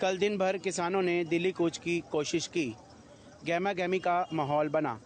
कल दिन भर किसानों ने दिल्ली कूच की कोशिश की, गहमा गहमी का माहौल बना।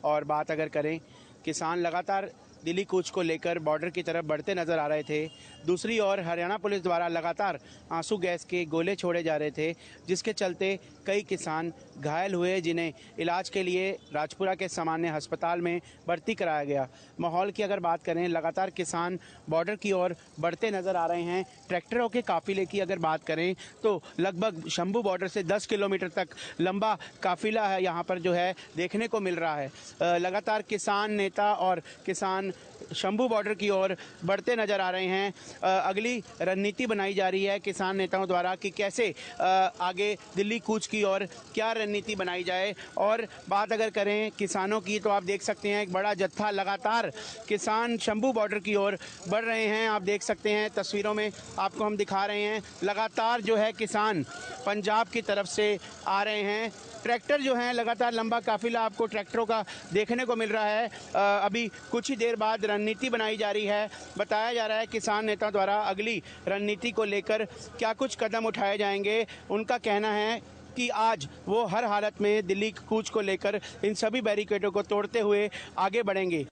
और बात अगर करें, किसान लगातार दिल्ली कूच को लेकर बॉर्डर की तरफ बढ़ते नजर आ रहे थे। दूसरी ओर हरियाणा पुलिस द्वारा लगातार आंसू गैस के गोले छोड़े जा रहे थे, जिसके चलते कई किसान घायल हुए, जिन्हें इलाज के लिए राजपुरा के सामान्य अस्पताल में भर्ती कराया गया। माहौल की अगर बात करें, लगातार किसान बॉर्डर की ओर बढ़ते नजर आ रहे हैं। ट्रैक्टरों के काफिले की अगर बात करें तो लगभग शंभू बॉर्डर से 10 किलोमीटर तक लंबा काफिला है यहाँ पर जो है देखने को मिल रहा है। लगातार किसान नेता और किसान शंभू बॉर्डर की ओर बढ़ते नजर आ रहे हैं। अगली रणनीति बनाई जा रही है किसान नेताओं द्वारा कि कैसे आगे दिल्ली कूच की ओर क्या रणनीति बनाई जाए। और बात अगर करें किसानों की तो आप देख सकते हैं एक बड़ा जत्था लगातार किसान शंभू बॉर्डर की ओर बढ़ रहे हैं। आप देख सकते हैं तस्वीरों में आपको हम दिखा रहे हैं, लगातार जो है किसान पंजाब की तरफ से आ रहे हैं। ट्रैक्टर जो हैं लगातार लंबा काफिला आपको ट्रैक्टरों का देखने को मिल रहा है। अभी कुछ ही देर बाद रणनीति बनाई जा रही है। बताया जा रहा है किसान नेता द्वारा अगली रणनीति को लेकर क्या कुछ कदम उठाए जाएंगे। उनका कहना है कि आज वो हर हालत में दिल्ली कूच को लेकर इन सभी बैरिकेडों को तोड़ते हुए आगे बढ़ेंगे।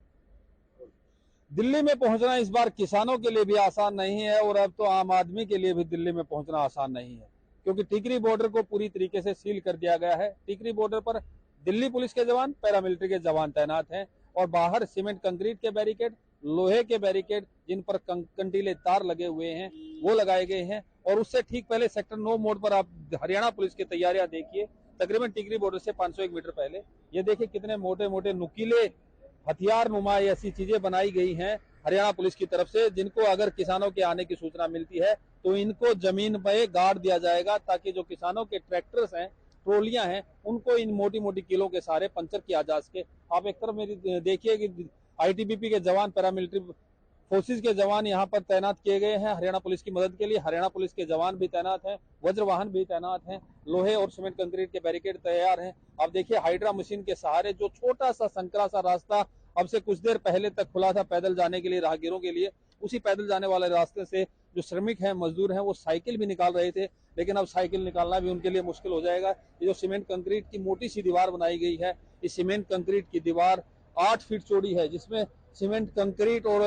दिल्ली में पहुंचना इस बार किसानों के लिए भी आसान नहीं है और अब तो आम आदमी के लिए भी दिल्ली में पहुंचना आसान नहीं है, क्योंकि टिकरी बॉर्डर को पूरी तरीके से सील कर दिया गया है। टिकरी बॉर्डर पर दिल्ली पुलिस के जवान, पैरामिलिट्री के जवान तैनात हैं और बाहर सीमेंट कंक्रीट के बैरिकेड, लोहे के बैरिकेड जिन पर कंटीले तार लगे हुए हैं वो लगाए गए हैं। और उससे ठीक पहले सेक्टर 9 मोड़ पर आप हरियाणा पुलिस की तैयारियां देखिए। तकरीबन टिकरी बॉर्डर से 501 मीटर पहले ये देखिए कितने मोटे मोटे नुकीले हथियार नुमा ऐसी चीजें बनाई गई हैं हरियाणा पुलिस की तरफ से, जिनको अगर किसानों के आने की सूचना मिलती है तो इनको जमीन पे गाड़ दिया जाएगा, ताकि जो किसानों के ट्रैक्टर्स हैं, ट्रोलियां हैं, उनको इन मोटी मोटी कीलों के सहारे पंचर किया जा सके। आप एक तरफ मेरी देखिए कि आईटीबीपी के जवान, पैरामिलिट्री फोर्सेज के जवान यहाँ पर तैनात किए गए हैं हरियाणा पुलिस की मदद के लिए। हरियाणा पुलिस के जवान भी तैनात हैं, वज्र वाहन भी तैनात हैं, लोहे और सीमेंट कंक्रीट के बैरिकेड तैयार हैं। आप देखिए हाइड्रा मशीन के सहारे जो छोटा सा संकरा सा रास्ता अब से कुछ देर पहले तक खुला था पैदल जाने के लिए राहगीरों के लिए, उसी पैदल जाने वाले रास्ते से जो श्रमिक हैं, मजदूर हैं, वो साइकिल भी निकाल रहे थे, लेकिन अब साइकिल निकालना भी उनके लिए मुश्किल हो जाएगा। ये जो सीमेंट कंक्रीट की मोटी सी दीवार बनाई गई है, इस सीमेंट कंक्रीट की दीवार 8 फीट चौड़ी है, जिसमें सीमेंट कंक्रीट और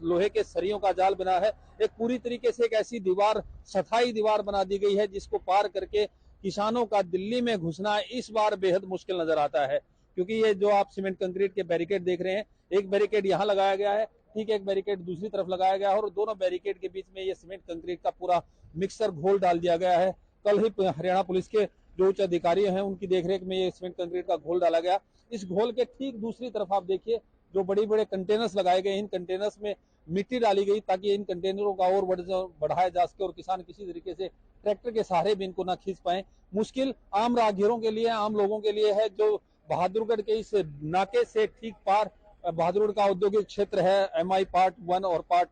लोहे के सरियों का जाल बना है। एक पूरी तरीके से एक ऐसी दीवार, स्थायी दीवार बना दी गई है जिसको पार करके किसानों का दिल्ली में घुसना इस बार बेहद मुश्किल नजर आता है। क्योंकि ये जो आप सीमेंट कंक्रीट के बैरिकेड देख रहे हैं, एक बैरिकेड यहाँ लगाया गया है, ठीक एक बैरिकेड दूसरी तरफ लगाया गया है और दोनों बैरिकेड के बीच में ये सीमेंट कंक्रीट का पूरा मिक्सर घोल डाल दिया गया है। कल ही हरियाणा पुलिस के जो उच्च अधिकारी हैं उनकी देखरेख में ये सीमेंट कंक्रीट का घोल डाला गया। इस घोल के ठीक दूसरी तरफ आप देखिए जो बड़े बड़े कंटेनर्स लगाए गए, इन कंटेनर्स में मिट्टी डाली गई ताकि इन कंटेनरों का और बढ़ाया जा सके और किसान किसी तरीके से ट्रैक्टर के सहारे भी इनको ना खींच पाए। मुश्किल आम राहगीरों के लिए, आम लोगों के लिए है जो बहादुरगढ़ के इस नाके से ठीक पार बहादुरगढ़ का औद्योगिक क्षेत्र है, एमआई पार्ट 1 और पार्ट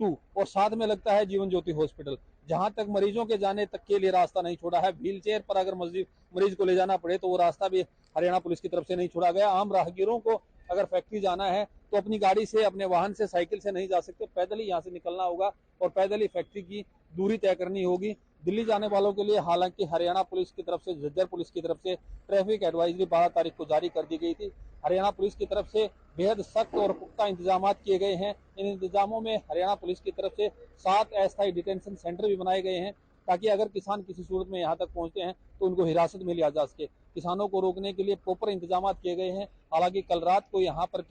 2, और साथ में लगता है जीवन ज्योति हॉस्पिटल, जहां तक मरीजों के जाने तक के लिए रास्ता नहीं छोड़ा है। व्हील चेयर पर अगर मरीज को ले जाना पड़े तो वो रास्ता भी हरियाणा पुलिस की तरफ से नहीं छोड़ा गया। आम राहगीरों को अगर फैक्ट्री जाना है तो अपनी गाड़ी से, अपने वाहन से, साइकिल से नहीं जा सकते, पैदल ही यहाँ से निकलना होगा और पैदल ही फैक्ट्री की दूरी तय करनी होगी। दिल्ली जाने वालों के लिए हालांकि हरियाणा पुलिस की तरफ से, झज्जर पुलिस की तरफ से ट्रैफिक एडवाइजरी 12 तारीख को जारी कर दी गई थी। हरियाणा पुलिस की तरफ से बेहद सख्त और पुख्ता इंतजाम किए गए हैं। इन इंतजामों में हरियाणा पुलिस की तरफ से 7 अस्थायी डिटेंशन सेंटर भी बनाए गए हैं, ताकि अगर किसान किसी सूरत में यहाँ तक पहुंचते हैं तो उनको हिरासत में लिया जा सके। किसानों को रोकने के लिए प्रॉपर इंतजाम किए गए हैं। हालांकि कल रात को यहाँ पर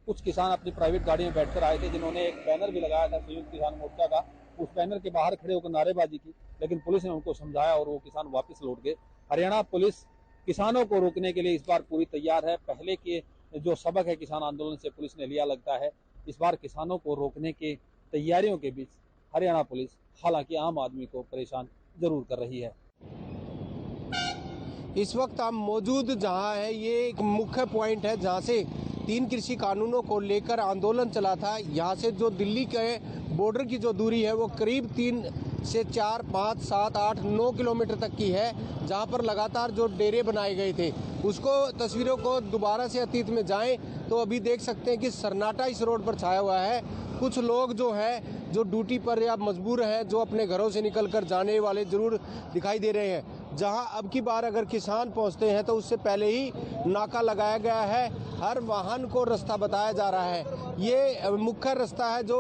कुछ किसान अपनी प्राइवेट गाड़ी में बैठकर आए थे, जिन्होंने एक बैनर भी लगाया था संयुक्त किसान मोर्चा का। उस बैनर के बाहर खड़े होकर नारेबाजी की, लेकिन पुलिस ने उनको समझाया और वो किसान वापस लौट गए। हरियाणा पुलिस किसानों को रोकने के लिए इस बार पूरी तैयार है। पहले के जो सबक है किसान आंदोलन से पुलिस ने लिया लगता है, इस बार किसानों को रोकने की तैयारियों के बीच हरियाणा पुलिस हालांकि आम आदमी को परेशान जरूर कर रही है। इस वक्त हम मौजूद जहां है, ये एक मुख्य पॉइंट है जहां से 3 कृषि कानूनों को लेकर आंदोलन चला था। यहाँ से जो दिल्ली के बॉर्डर की जो दूरी है वो करीब 3 से 4, 5, 7, 8, 9 किलोमीटर तक की है, जहाँ पर लगातार जो डेरे बनाए गए थे उसको तस्वीरों को दोबारा से अतीत में जाएं तो अभी देख सकते हैं कि सन्नाटा इस रोड पर छाया हुआ है। कुछ लोग जो है जो ड्यूटी पर या मजबूर हैं, जो अपने घरों से निकलकर जाने वाले जरूर दिखाई दे रहे हैं। जहां अब की बार अगर किसान पहुंचते हैं तो उससे पहले ही नाका लगाया गया है, हर वाहन को रास्ता बताया जा रहा है। ये मुख्य रास्ता है जो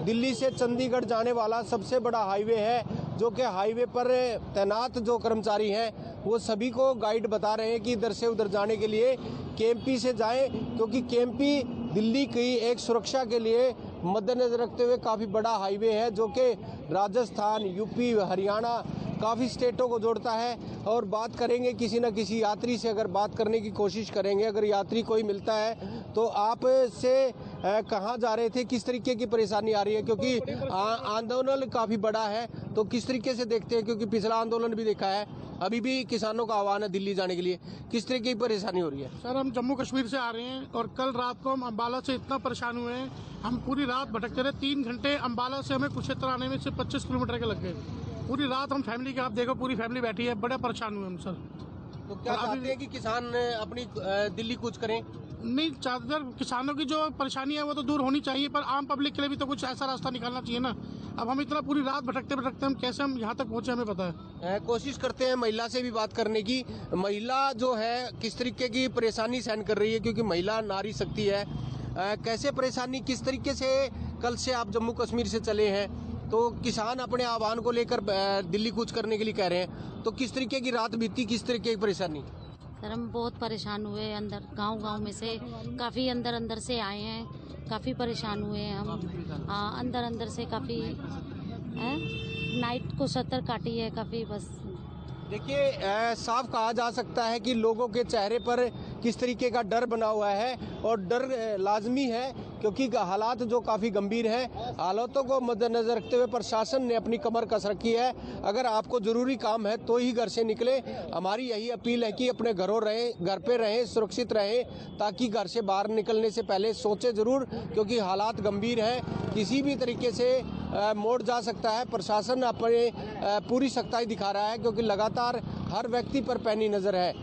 दिल्ली से चंडीगढ़ जाने वाला सबसे बड़ा हाईवे है, जो कि हाईवे पर तैनात जो कर्मचारी हैं वो सभी को गाइड बता रहे हैं कि इधर से उधर जाने के लिए केएमपी से जाएं, क्योंकि केएमपी दिल्ली की एक सुरक्षा के लिए मद्देनजर रखते हुए काफ़ी बड़ा हाईवे है, जो कि राजस्थान, यूपी, हरियाणा काफ़ी स्टेटों को जोड़ता है। और बात करेंगे किसी न किसी यात्री से, अगर बात करने की कोशिश करेंगे, अगर यात्री कोई मिलता है तो आप से कहाँ जा रहे थे, किस तरीके की परेशानी आ रही है, क्योंकि आंदोलन काफ़ी बड़ा है, तो किस तरीके से देखते हैं, क्योंकि पिछला आंदोलन भी देखा है, अभी भी किसानों का आह्वान है दिल्ली जाने के लिए, किस तरीके की परेशानी हो रही है? सर, हम जम्मू कश्मीर से आ रहे हैं और कल रात को हम अम्बाला से इतना परेशान हुए हैं, हम पूरी रात भटकते रहे। 3 घंटे अम्बाला से हमें कुरुक्षेत्र आने में सिर्फ 25 किलोमीटर के लग गए। पूरी रात हम फैमिली के, आप देखो पूरी फैमिली बैठी है, बड़े परेशान हुए हम सर। तो क्या चाहते हैं कि किसान अपनी दिल्ली कूच करें? नहीं चाहते सर, किसानों की जो परेशानी है वो तो दूर होनी चाहिए, पर आम पब्लिक के लिए भी तो कुछ ऐसा रास्ता निकालना चाहिए ना। अब हम इतना पूरी रात भटकते भटकते हम कैसे हम यहाँ तक पहुँचे, हमें पता है। कोशिश करते हैं महिला से भी बात करने की। महिला जो है किस तरीके की परेशानी सहन कर रही है, क्योंकि महिला नारी शक्ति है। कैसे परेशानी, किस तरीके से कल से आप जम्मू कश्मीर से चले हैं, तो किसान अपने आह्वान को लेकर दिल्ली कूच करने के लिए कह रहे हैं, तो किस तरीके की रात बीती, किस तरीके की परेशानी? सर, हम बहुत परेशान हुए, अंदर गांव में से काफ़ी अंदर से आए हैं, काफ़ी परेशान हुए हैं हम। अंदर से काफ़ी नाइट को सतर काटी है काफ़ी। बस देखिए, साफ कहा जा सकता है कि लोगों के चेहरे पर किस तरीके का डर बना हुआ है, और डर लाजमी है क्योंकि हालात जो काफ़ी गंभीर हैं। हालातों को मद्देनजर रखते हुए प्रशासन ने अपनी कमर कस रखी है। अगर आपको ज़रूरी काम है तो ही घर से निकले। हमारी यही अपील है कि अपने घरों रहें, घर पे रहें, सुरक्षित रहें, ताकि घर से बाहर निकलने से पहले सोचें ज़रूर, क्योंकि हालात गंभीर हैं, किसी भी तरीके से मोड़ जा सकता है। प्रशासन अपने पूरी सख्ताई दिखा रहा है, क्योंकि लगातार हर व्यक्ति पर पैनी नज़र है।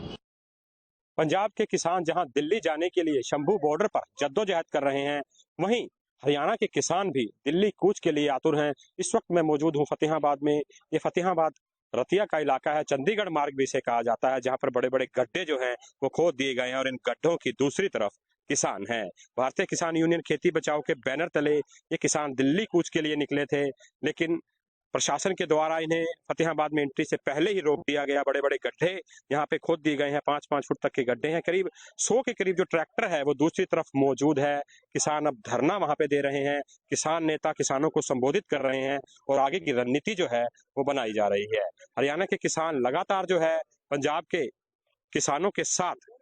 पंजाब के किसान जहां दिल्ली जाने के लिए शंभू बॉर्डर पर जद्दोजहद कर रहे हैं, वहीं हरियाणा के किसान भी दिल्ली कूच के लिए आतुर हैं। इस वक्त मैं मौजूद हूं फतेहाबाद में। ये फतेहाबाद रतिया का इलाका है, चंडीगढ़ मार्ग भी इसे कहा जाता है, जहां पर बड़े बड़े गड्ढे जो हैं वो खोद दिए गए हैं और इन गड्ढों की दूसरी तरफ किसान हैं। भारतीय किसान यूनियन खेती बचाओ के बैनर तले ये किसान दिल्ली कूच के लिए निकले थे, लेकिन प्रशासन के द्वारा इन्हें फतेहाबाद में एंट्री से पहले ही रोक दिया गया। बड़े बड़े गड्ढे यहाँ पे खोद दिए गए हैं, 5-5 फुट तक के गड्ढे हैं। करीब 100 के करीब जो ट्रैक्टर है वो दूसरी तरफ मौजूद है। किसान अब धरना वहां पे दे रहे हैं, किसान नेता किसानों को संबोधित कर रहे हैं और आगे की रणनीति जो है वो बनाई जा रही है। हरियाणा के किसान लगातार जो है पंजाब के किसानों के साथ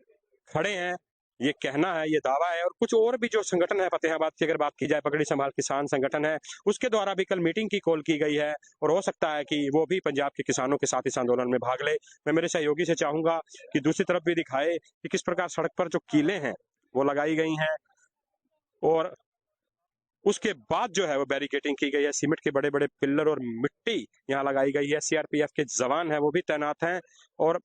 खड़े हैं, ये कहना है, ये दावा है। और कुछ और भी जो संगठन है फतेहाबाद की अगर बात की जाए, पगड़ी संभाल किसान संगठन है, उसके द्वारा भी कल मीटिंग की कॉल की गई है और हो सकता है कि वो भी पंजाब के किसानों के साथ इस आंदोलन में भाग ले। मैं मेरे सहयोगी से चाहूंगा कि दूसरी तरफ भी दिखाए कि किस प्रकार सड़क पर जो कीलें हैं वो लगाई गई हैं और उसके बाद जो है वो बैरिकेडिंग की गई है। सीमेंट के बड़े बड़े पिल्लर और मिट्टी यहाँ लगाई गई है। सीआरपीएफ के जवान है वो भी तैनात हैं और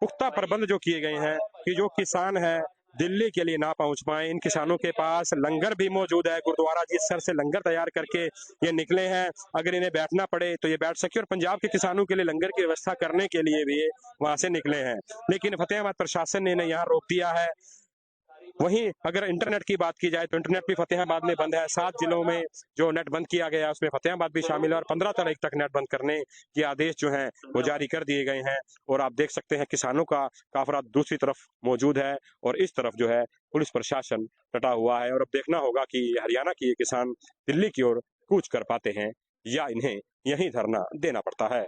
पुख्ता प्रबंध जो किए गए हैं कि जो किसान है दिल्ली के लिए ना पहुंच पाए। इन किसानों के पास लंगर भी मौजूद है, गुरुद्वारा जी सर से लंगर तैयार करके ये निकले हैं। अगर इन्हें बैठना पड़े तो ये बैठ सके और पंजाब के किसानों के लिए लंगर की व्यवस्था करने के लिए भी ये वहां से निकले हैं, लेकिन फतेहाबाद प्रशासन ने इन्हें यहाँ रोक दिया है। वहीं अगर इंटरनेट की बात की जाए तो इंटरनेट भी फतेहाबाद में बंद है। 7 जिलों में जो नेट बंद किया गया उसमें फतेहाबाद भी शामिल है और 15 तारीख तक नेट बंद करने के आदेश जो हैं वो जारी कर दिए गए हैं। और आप देख सकते हैं किसानों का काफिला दूसरी तरफ मौजूद है और इस तरफ जो है पुलिस प्रशासन डटा हुआ है। और अब देखना होगा कि हरियाणा के ये किसान दिल्ली की ओर कूच कर पाते हैं या इन्हें यहीं धरना देना पड़ता है।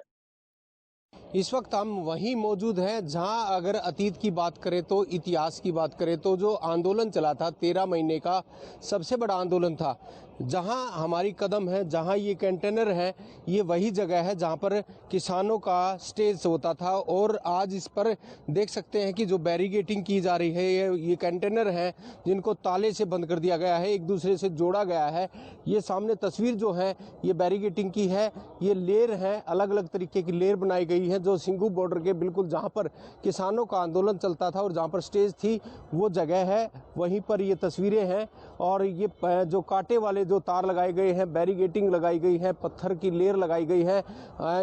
इस वक्त हम वहीं मौजूद हैं जहां अगर अतीत की बात करें तो इतिहास की बात करें तो जो आंदोलन चला था 13 महीने का सबसे बड़ा आंदोलन था, जहां हमारी कदम है, जहां ये कंटेनर है, ये वही जगह है जहां पर किसानों का स्टेज होता था। और आज इस पर देख सकते हैं कि जो बैरिकेडिंग की जा रही है, ये कंटेनर हैं जिनको ताले से बंद कर दिया गया है, एक दूसरे से जोड़ा गया है। ये सामने तस्वीर जो है ये बैरिकेडिंग की है, ये लेयर है, अलग अलग तरीके की लेयर बनाई गई है जो सिंघू बॉर्डर के बिल्कुल जहां पर किसानों का आंदोलन चलता था और जहां पर स्टेज थी वो जगह है, वहीं पर ये तस्वीरें हैं। और ये जो कांटे वाले जो तार लगाए गए हैं, बैरिगेटिंग लगाई गई है, पत्थर की लेयर लगाई गई है,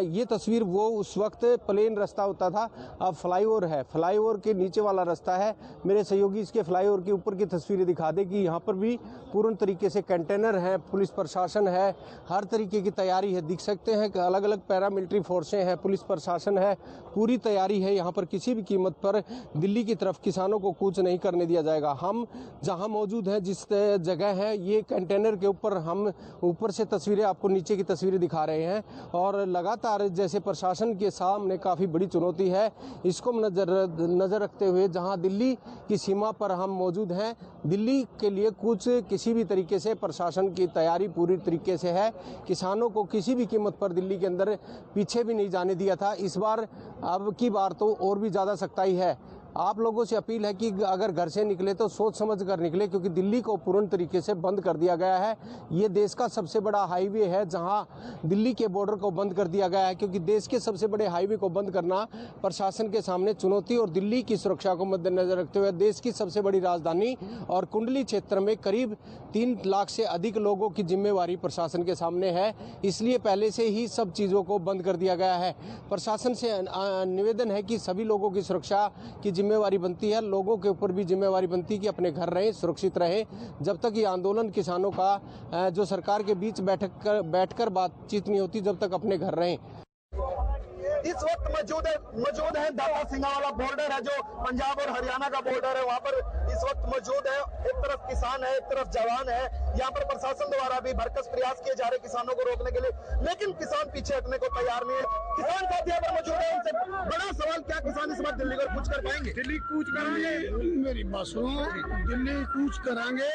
ये तस्वीर वो उस वक्त प्लेन रास्ता होता था, अब फ्लाईओवर है। फ्लाईओवर के नीचे वाला रास्ता है। मेरे सहयोगी इसके फ्लाईओवर के ऊपर की तस्वीरें दिखा दे कि यहाँ पर भी पूर्ण तरीके से कंटेनर है, पुलिस प्रशासन है, हर तरीके की तैयारी है। दिख सकते हैं कि अलग अलग पैरामिलिट्री फोर्सें हैं, पुलिस प्रशासन है, पूरी तैयारी है। यहाँ पर किसी भी कीमत पर दिल्ली की तरफ किसानों को कूच नहीं करने दिया जाएगा। हम जहाँ मौजूद हैं, जिस जगह है, ये कंटेनर के ऊपर हम ऊपर से तस्वीरें, आपको नीचे की तस्वीरें दिखा रहे हैं। और लगातार जैसे प्रशासन के सामने काफ़ी बड़ी चुनौती है, इसको नज़र रखते हुए जहाँ दिल्ली की सीमा पर हम मौजूद हैं, दिल्ली के लिए कुछ किसी भी तरीके से प्रशासन की तैयारी पूरी तरीके से है। किसानों को किसी भी कीमत पर दिल्ली के अंदर पीछे भी नहीं जाने दिया था। इस बार, अब की बार तो और भी ज़्यादा सख्ताई है। आप लोगों से अपील है कि अगर घर से निकले तो सोच समझ कर निकले, क्योंकि दिल्ली को पूर्ण तरीके से बंद कर दिया गया है। ये देश का सबसे बड़ा हाईवे है जहां दिल्ली के बॉर्डर को बंद कर दिया गया है, क्योंकि देश के सबसे बड़े हाईवे को बंद करना प्रशासन के सामने चुनौती और दिल्ली की सुरक्षा को मद्देनजर रखते हुए देश की सबसे बड़ी राजधानी और कुंडली क्षेत्र में करीब 3 लाख से अधिक लोगों की जिम्मेवारी प्रशासन के सामने है। इसलिए पहले से ही सब चीज़ों को बंद कर दिया गया है। प्रशासन से निवेदन है कि सभी लोगों की सुरक्षा की जिम्मेवारी बनती है, लोगों के ऊपर भी जिम्मेवारी बनती है कि अपने घर रहें, सुरक्षित रहें। जब तक ये आंदोलन किसानों का जो सरकार के बीच बैठकर बातचीत नहीं होती, जब तक अपने घर रहें। इस वक्त मौजूद है दाता सिंघा वाला बॉर्डर है, जो पंजाब और हरियाणा का बॉर्डर है, वहाँ पर इस वक्त मौजूद है। एक तरफ किसान है, एक तरफ जवान है। यहाँ पर प्रशासन द्वारा भी भरकस प्रयास किए जा रहे किसानों को रोकने के लिए, लेकिन किसान पीछे हटने को तैयार नहीं है। किसान साथ यहाँ पर मौजूद है, उनसे बड़ा सवाल, क्या किसान इस बार दिल्ली को कूच कर पाएंगे? दिल्ली कूच करांगे, मेरी बात सुनो, दिल्ली कूच करांगे,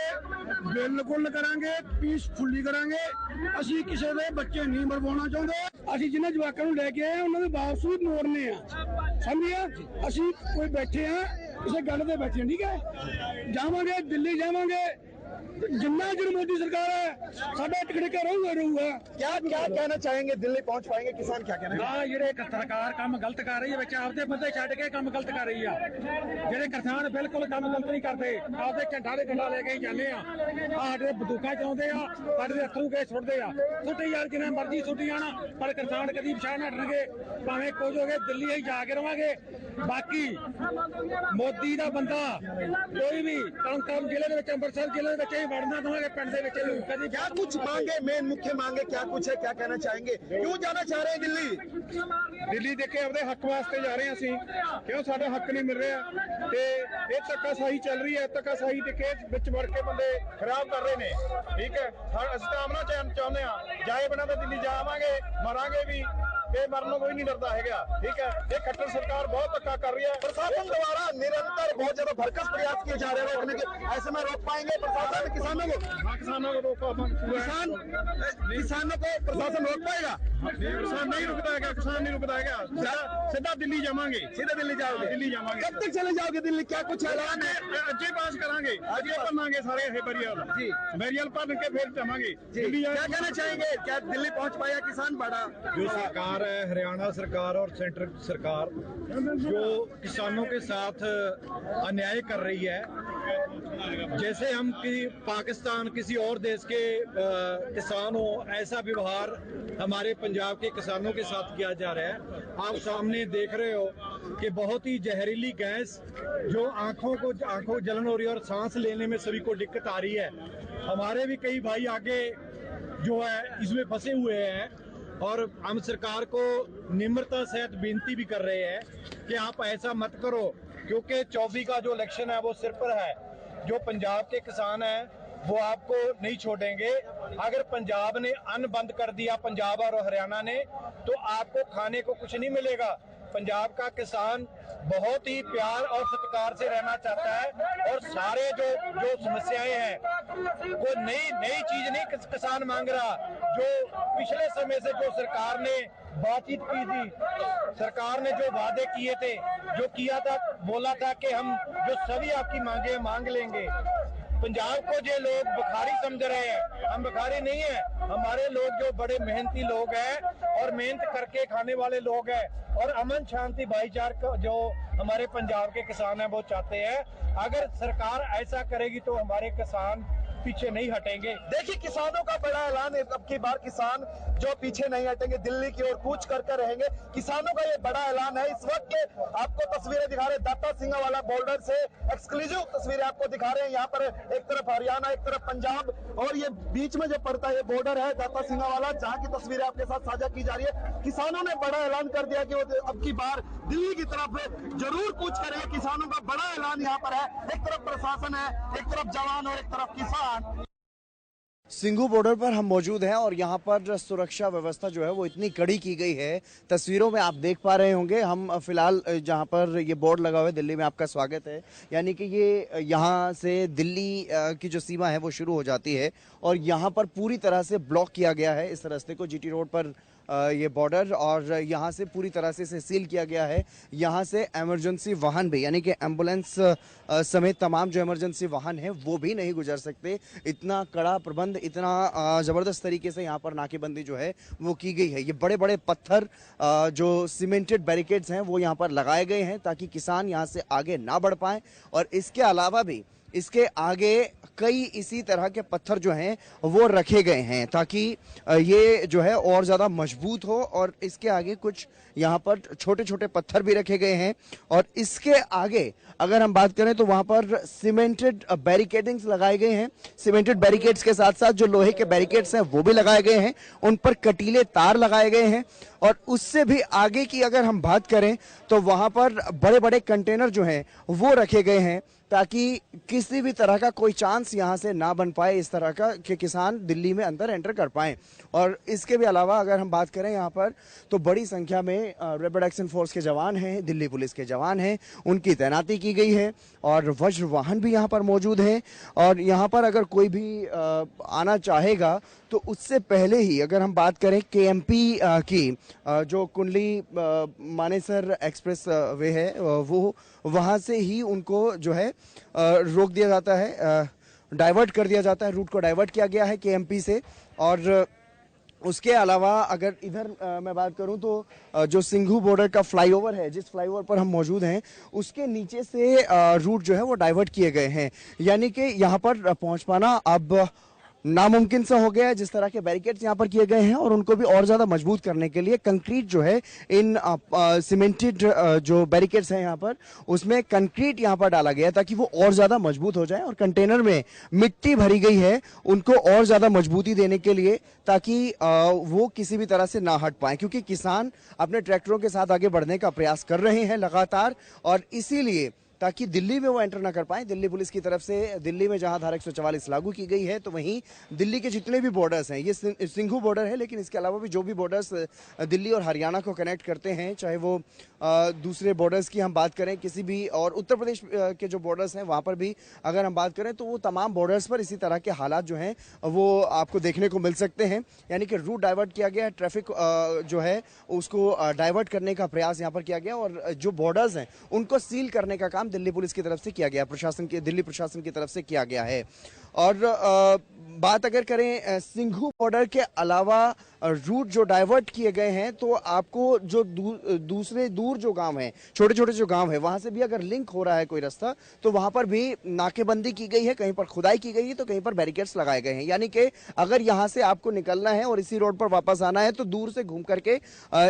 बिल्कुल करांगे, पीसफुली करांगे। ਅਸੀਂ ਕਿਸੇ ਦੇ ਬੱਚੇ ਨਹੀਂ ਮਰਵਾਉਣਾ ਚਾਹੁੰਦੇ। ਅਸੀਂ ਜਿਹਨਾਂ ਜਵਾਕਾਂ ਨੂੰ ਲੈ ਕੇ ਆਏ ਉਹਨਾਂ ਦੇ ਵਾਪਸ ਵੀ ਮੋੜਨੇ ਆ, ਸਮਝਿਆ? ਅਸੀਂ ਕੋਈ ਬੈਠੇ ਆ, ਕਿਸੇ ਗੱਲ ਤੇ ਬੈਠੇ ਠੀਕ ਹੈ। ਜਾਵਾਂਗੇ ਦਿੱਲੀ, ਜਾਵਾਂਗੇ जिन्ना जर मोदी सरकार है, साडा टिकड़का रहूगा। क्या कहना चाहेंगे? दिल्ली पहुंच पाएंगे किसान? क्या कहना हाँ, ਜਿਹੜੇ सरकार काम गलत कर रही है, ਵਿੱਚ ਆਪਦੇ ਬੰਦੇ ਛੱਡ ਕੇ ਕੰਮ ਗਲਤ ਕਰ ਰਹੀ ਆ। ਜਿਹੜੇ ਕਿਸਾਨ ਬਿਲਕੁਲ ਕੰਮ ਗਲਤ ਨਹੀਂ ਕਰਦੇ, ਆਪਦੇ ਘੰਟਾ ਦੇ ਘੰਟਾ ਲੈ ਕੇ ਹੀ ਜਾਂਦੇ ਆ। ਸਾਡੇ ਬੰਦੂਕਾਂ ਚਲਾਉਂਦੇ ਆ, ਸਾਡੇ ਅੱਥਰੂ ਕੇ ਸੁੱਟਦੇ ਆ। ਸੁੱਟੀ ਯਾਰ ਜਿੰਨਾ ਮਰਜ਼ੀ ਸੁੱਟੀ ਜਾਣਾ, ਪਰ ਕਿਸਾਨ ਕਦੀ ਪਛਾਣ ਨਾ ਹਟਣਗੇ। ਭਾਵੇਂ ਕੁਝ ਹੋ ਗਏ, ਦਿੱਲੀ ਹੀ ਜਾ ਕੇ ਰਵਾਂਗੇ। ਬਾਕੀ ਮੋਦੀ ਦਾ ਬੰਦਾ ਕੋਈ ਵੀ ਤਰਨਤਾਰਨ ਜ਼ਿਲ੍ਹੇ ਦੇ ਵਿੱਚ, ਅੰਮ੍ਰਿਤਸਰ ਜ਼ਿਲ੍ਹੇ ਦੇ ਵਿੱਚ बढ़ना तुम्हारे पिंड दे विच कदी क्या कुछ मांगे, मेन मुख्य मांगे क्या कुछ है? क्या कहना चाहेंगे? क्यों जाना चाह रहे हैं दिल्ली? ਦਿੱਲੀ ਦੇ ਕੇ ਆਪਦੇ ਹੱਕ ਵਾਸਤੇ ਜਾ ਰਹੇ ਹਾਂ ਅਸੀਂ, ਕਿਉਂ ਸਾਡਾ ਹੱਕ ਨਹੀਂ ਮਿਲ ਰਿਹਾ ਤੇ ਇਹ ਧੱਕਾਸ਼ਾਹੀ ਚੱਲ ਰਹੀ ਹੈ। ਧੱਕਾਸ਼ਾਹੀ ਦੇ ਕੇ ਵਿੱਚ ਵੜ ਕੇ ਬੰਦੇ ਖਰਾਬ ਕਰ ਰਹੇ ਨੇ, ਠੀਕ ਹੈ। ਅਸੀਂ ਤਾਂ ਆਮਨਾ ਚਾਹੁੰਦੇ ਹਾਂ, ਜਾਏ ਬਿਨਾਂ ਤਾਂ ਦਿੱਲੀ ਜਾਵਾਂਗੇ, ਮਰਾਂਗੇ ਵੀ, ਇਹ ਮਰਨ ਨੂੰ ਕੋਈ ਨਹੀਂ ਡਰਦਾ ਹੈਗਾ, ਠੀਕ है। ये खट्टर सरकार बहुत धक्का कर रही है। प्रशासन द्वारा निरंतर बहुत ज्यादा भरकस प्रयास किए जा रहे हैं रोकने के, ऐसे में रोक पाएंगे प्रशासन किसानों को? किसानों को रोको, किसानों को प्रशासन रोक पाएगा? किसान नहीं रुकता है, किसान नहीं रुकता है, सीधा दिल्ली जावांगे, सीधे दिल्ली जाओगे? दिल्ली जावांगे। कब तक चले जाओगे दिल्ली? क्या कुछ ऐलान है? अजे पास करांगे, अजे भरनांगे सारे बैरियल जी, बैरियल भर के फिर जावांगे दिल्ली। क्या कहना चाहेंगे? क्या दिल्ली पहुंच पाएगा किसान? बड़ा जो सरकार है, हरियाणा सरकार और सेंट्रल सरकार, जो किसानों के साथ अन्याय कर रही है, जैसे हम पाकिस्तान किसी और देश के किसान हो, ऐसा व्यवहार हमारे पंजाब के किसानों के साथ किया जा रहा है। आप सामने देख रहे हो कि बहुत ही जहरीली गैस जो आंखों जलन हो रही है और सांस लेने में सभी को दिक्कत आ रही है। हमारे भी कई भाई आगे जो है इसमें फंसे हुए हैं और हम सरकार को निम्रता सहित बेनती भी कर रहे हैं कि आप ऐसा मत करो, क्योंकि 24 का जो इलेक्शन है वो सिर पर है। जो पंजाब के किसान हैं वो आपको नहीं छोड़ेंगे। अगर पंजाब ने अन्न बंद कर दिया, पंजाब और हरियाणा ने, तो आपको खाने को कुछ नहीं मिलेगा। पंजाब का किसान बहुत ही प्यार और सत्कार से रहना चाहता है और सारे जो समस्याएं हैं वो नई चीज नहीं किसान मांग रहा। जो पिछले समय से जो सरकार ने बातचीत की थी, सरकार ने जो वादे किए थे, जो किया था, बोला था कि हम जो सभी आपकी मांगे मांग लेंगे। पंजाब को जो लोग भिखारी समझ रहे हैं, हम भिखारी नहीं है। हमारे लोग जो बड़े मेहनती लोग हैं और मेहनत करके खाने वाले लोग हैं और अमन शांति भाईचारा जो हमारे पंजाब के किसान हैं वो चाहते हैं। अगर सरकार ऐसा करेगी तो हमारे किसान पीछे नहीं हटेंगे। देखिए किसानों का बड़ा ऐलान है, अब की बार किसान जो पीछे नहीं हटेंगे, दिल्ली की ओर कूच करके रहेंगे। किसानों का ये बड़ा ऐलान है। इस वक्त के आपको तस्वीरें दिखा रहे हैं दाता सिंगा वाला बॉर्डर से, एक्सक्लूसिव तस्वीरें आपको दिखा रहे हैं। यहाँ पर एक तरफ हरियाणा, एक तरफ पंजाब, और ये बीच में जो पड़ता है ये बॉर्डर है दाता सिंगा वाला, जहाँ की तस्वीरें आपके साथ साझा की जा रही है। किसानों ने बड़ा ऐलान कर दिया कि वो अब की बार दिल्ली की तरफ जरूर कूच करेंगे। किसानों का बड़ा ऐलान यहाँ पर है। एक तरफ प्रशासन है, एक तरफ जवान और एक तरफ किसान। सिंघू बॉर्डर पर हम मौजूद हैं और यहाँ पर सुरक्षा व्यवस्था जो है वो इतनी कड़ी की गई है। तस्वीरों में आप देख पा रहे होंगे। हम फिलहाल जहाँ पर ये बोर्ड लगा हुआ है दिल्ली में आपका स्वागत है, यानी कि ये यहाँ से दिल्ली की जो सीमा है वो शुरू हो जाती है और यहाँ पर पूरी तरह से ब्लॉक किया गया है इस रास्ते को, जीटी रोड पर ये बॉर्डर, और यहाँ से पूरी तरह से इसे सील किया गया है। यहाँ से इमरजेंसी वाहन भी, यानी कि एम्बुलेंस समेत तमाम जो इमरजेंसी वाहन हैं वो भी नहीं गुजर सकते। इतना कड़ा प्रबंध, इतना ज़बरदस्त तरीके से यहाँ पर नाकेबंदी जो है वो की गई है। ये बड़े बड़े पत्थर जो सीमेंटेड बैरिकेड्स हैं वो यहाँ पर लगाए गए हैं ताकि किसान यहाँ से आगे ना बढ़ पाएँ, और इसके अलावा भी इसके आगे कई इसी तरह के पत्थर जो हैं वो रखे गए हैं ताकि ये जो है और ज़्यादा मजबूत हो, और इसके आगे कुछ यहाँ पर छोटे छोटे पत्थर भी रखे गए हैं। और इसके आगे अगर हम बात करें तो वहाँ पर सीमेंटेड बैरिकेडिंग्स लगाए गए हैं। सीमेंटेड बैरिकेड्स के साथ साथ जो लोहे के बैरिकेड्स हैं वो भी लगाए गए हैं, उन पर कटीले तार लगाए गए हैं। और उससे भी आगे की अगर हम बात करें तो वहाँ पर बड़े बड़े कंटेनर जो हैं वो रखे गए हैं ताकि किसी भी तरह का कोई चांस यहाँ से ना बन पाए इस तरह का कि किसान दिल्ली में अंदर एंटर कर पाएं। और इसके भी अलावा अगर हम बात करें यहाँ पर तो बड़ी संख्या में रैपिड एक्शन फोर्स के जवान हैं, दिल्ली पुलिस के जवान हैं, उनकी तैनाती की गई है और वज्र वाहन भी यहाँ पर मौजूद हैं। और यहाँ पर अगर कोई भी आना चाहेगा तो उससे पहले ही अगर हम बात करें केएमपी की जो कुंडली मानेसर एक्सप्रेस वे है वो वहाँ से ही उनको जो है रोक दिया जाता है, डाइवर्ट कर दिया जाता है, रूट को डाइवर्ट किया गया है केएमपी से। और उसके अलावा अगर इधर मैं बात करूं तो जो सिंघू बॉर्डर का फ्लाईओवर है, जिस फ्लाईओवर पर हम मौजूद हैं, उसके नीचे से रूट जो है वो डाइवर्ट किए गए हैं, यानी कि यहाँ पर पहुँच पाना अब नामुमकिन सा हो गया है। जिस तरह के बैरिकेड्स यहाँ पर किए गए हैं और उनको भी और ज़्यादा मजबूत करने के लिए कंक्रीट जो है इन सीमेंटेड जो बैरिकेड्स हैं यहाँ पर उसमें कंक्रीट यहाँ पर डाला गया है ताकि वो और ज़्यादा मजबूत हो जाए। और कंटेनर में मिट्टी भरी गई है उनको और ज़्यादा मजबूती देने के लिए ताकि वो किसी भी तरह से ना हट पाए, क्योंकि किसान अपने ट्रैक्टरों के साथ आगे बढ़ने का प्रयास कर रहे हैं लगातार, और इसीलिए ताकि दिल्ली में वो एंटर ना कर पाए। दिल्ली पुलिस की तरफ से दिल्ली में जहां धारा 144 लागू की गई है तो वहीं दिल्ली के जितने भी बॉर्डर्स हैं, ये सिंघू बॉर्डर है, लेकिन इसके अलावा भी जो भी बॉर्डर्स दिल्ली और हरियाणा को कनेक्ट करते हैं, चाहे वो दूसरे बॉर्डर्स की हम बात करें किसी भी, और उत्तर प्रदेश के जो बॉर्डर्स हैं वहाँ पर भी अगर हम बात करें तो वो तमाम बॉर्डर्स पर इसी तरह के हालात जो हैं वो आपको देखने को मिल सकते हैं। यानी कि रूट डाइवर्ट किया गया है, ट्रैफिक जो है उसको डाइवर्ट करने का प्रयास यहाँ पर किया गया, और जो बॉर्डर्स हैं उनको सील करने का काम दिल्ली पुलिस की तरफ से किया गया, दिल्ली प्रशासन की तरफ से किया गया है। और बात अगर करें सिंघू बॉर्डर के अलावा रूट जो डाइवर्ट किए गए हैं तो आपको जो दूसरे दूर जो गांव हैं, छोटे छोटे जो गांव हैं, वहां से भी अगर लिंक हो रहा है कोई रास्ता तो वहां पर भी नाकेबंदी की गई है, कहीं पर खुदाई की गई है तो कहीं पर बैरिकेड्स लगाए गए हैं। यानी कि अगर यहां से आपको निकलना है और इसी रोड पर वापस आना है तो दूर से घूम करके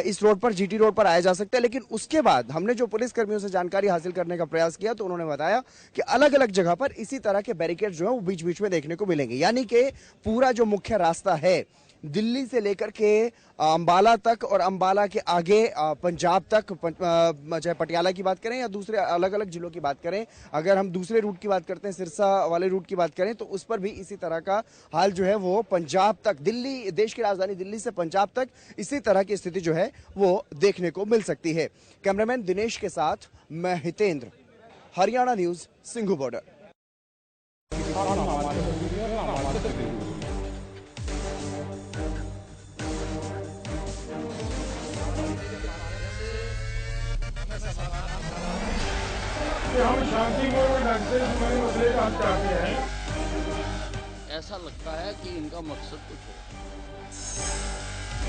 इस रोड पर, जीटी रोड पर आया जा सकता है। लेकिन उसके बाद हमने जो पुलिस कर्मियों से जानकारी हासिल करने का प्रयास किया तो उन्होंने बताया कि अलग अलग जगह पर इसी तरह के बैरिकेड जो है वो बीच बीच में देखने को मिलेंगे। यानी कि पूरा जो मुख्य रास्ता है दिल्ली से लेकर के अंबाला तक और अंबाला के आगे पंजाब तक, चाहे पटियाला की बात करें या दूसरे अलग अलग जिलों की बात करें, अगर हम दूसरे रूट की बात करते हैं, सिरसा वाले रूट की बात करें तो उस पर भी इसी तरह का हाल जो है वो पंजाब तक, दिल्ली, देश की राजधानी दिल्ली से पंजाब तक इसी तरह की स्थिति जो है वो देखने को मिल सकती है। कैमरामैन दिनेश के साथ मैं हितेंद्र, हरियाणा न्यूज, सिंघू बॉर्डर। हम शांतिपूर्ण ढंग से मसले का हल चाहते हैं। ऐसा लगता है कि इनका मकसद कुछ और